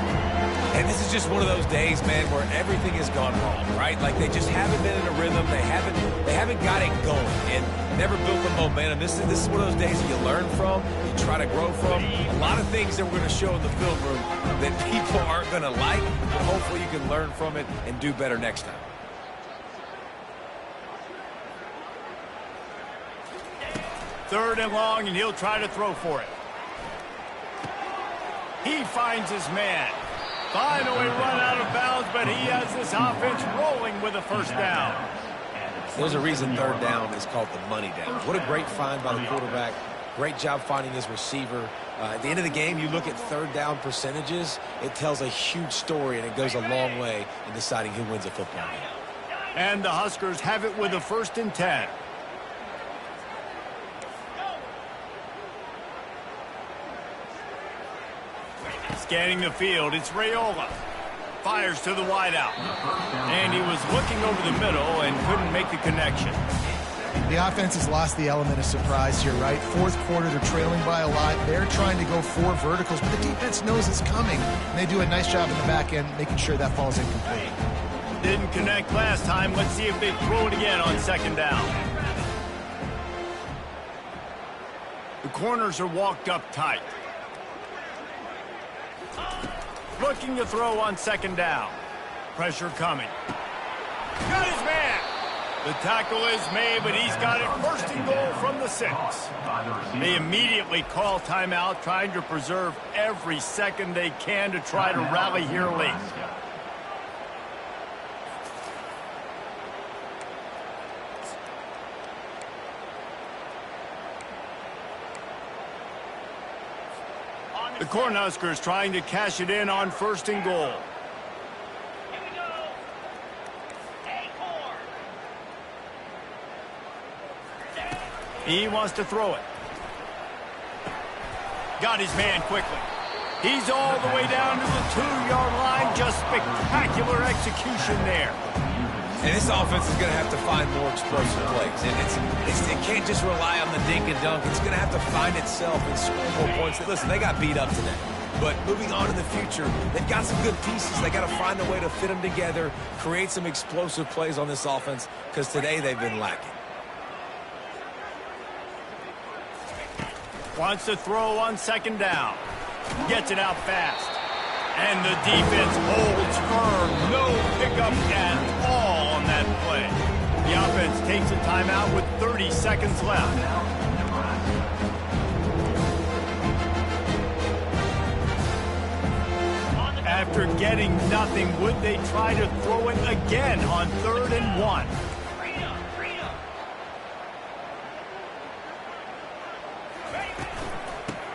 And this is just one of those days, man, where everything has gone wrong, right? Like they just haven't been in a rhythm. They haven't got it going and never built the momentum. This is one of those days that you learn from, you try to grow from. A lot of things that we're going to show in the film room that people aren't going to like, but hopefully you can learn from it and do better next time. Third and long, and he'll try to throw for it. He finds his man. Finally run out of bounds, but he has this offense rolling with a first down. There's a reason third down is called the money down. What a great find by the quarterback. Great job finding his receiver. At the end of the game, you look at third down percentages, it tells a huge story, and it goes a long way in deciding who wins a football game. And the Huskers have it with a 1st and 10. Scanning the field, it's Raiola. Fires to the wideout. And he was looking over the middle and couldn't make the connection. The offense has lost the element of surprise here, right? Fourth quarter, they're trailing by a lot. They're trying to go 4 verticals, but the defense knows it's coming. And they do a nice job in the back end, making sure that falls incomplete. Didn't connect last time. Let's see if they throw it again on 2nd down. The corners are walked up tight. Looking to throw on 2nd down. Pressure coming. Got his man. The tackle is made, but he's got it 1st and goal from the 6. They immediately call timeout, trying to preserve every second they can to try to rally here late. The Cornhuskers trying to cash it in on 1st and goal. Here we go. Acorn. He wants to throw it. Got his man quickly. He's all the way down to the 2-yard line. Just spectacular execution there. And this offense is going to have to find more explosive plays. And it can't just rely on the dink and dunk. It's going to have to find itself and score more points. Listen, they got beat up today. But moving on in the future, they've got some good pieces. They got to find a way to fit them together, create some explosive plays on this offense, because today they've been lacking. Wants to throw on 2nd down. Gets it out fast. And the defense holds firm. No pickup at all on that play. The offense takes a timeout with 30 seconds left. After getting nothing, would they try to throw it again on 3rd and 1?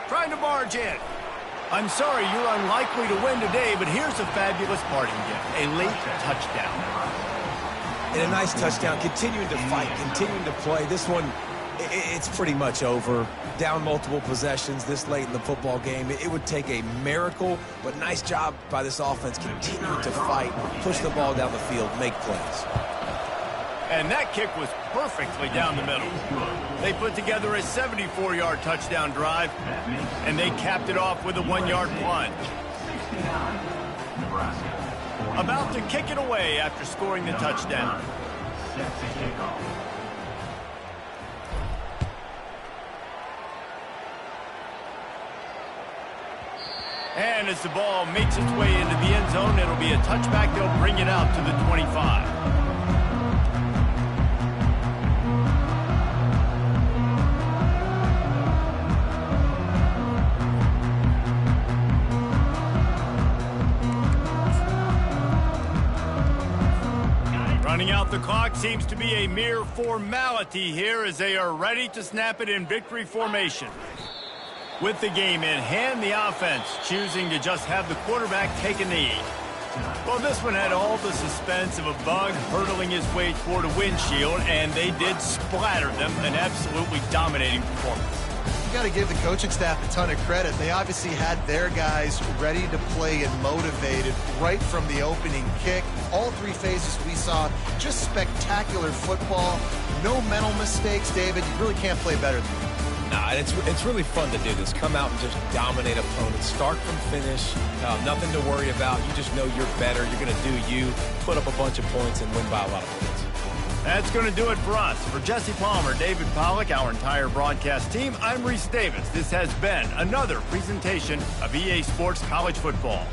Trying to barge in. I'm sorry, you're unlikely to win today, but here's a fabulous parting gift. A late touchdown. And a nice touchdown, continuing to fight, continuing to play. This one, it's pretty much over. Down multiple possessions this late in the football game. It would take a miracle, but nice job by this offense continuing to fight, push the ball down the field, make plays. And that kick was perfectly down the middle. They put together a 74-yard touchdown drive, and they capped it off with a 1-yard plunge. About to kick it away after scoring the touchdown. And as the ball makes its way into the end zone, it'll be a touchback. They'll bring it out to the 25. Running out the clock seems to be a mere formality here as they are ready to snap it in victory formation. With the game in hand, the offense choosing to just have the quarterback take a knee. Well, this one had all the suspense of a bug hurtling his way toward a windshield, and they did splatter them, an absolutely dominating performance. You got to give the coaching staff a ton of credit. They obviously had their guys ready to play and motivated right from the opening kick. All 3 phases we saw, just spectacular football. No mental mistakes, David. You really can't play better than that. Nah, it's really fun to do this. Come out and just dominate opponents. Start from finish. Nothing to worry about. You just know you're better. You're going to do you, put up a bunch of points, and win by a lot of points. That's going to do it for us. For Jesse Palmer, David Pollack, our entire broadcast team, I'm Reese Davis. This has been another presentation of EA Sports College Football.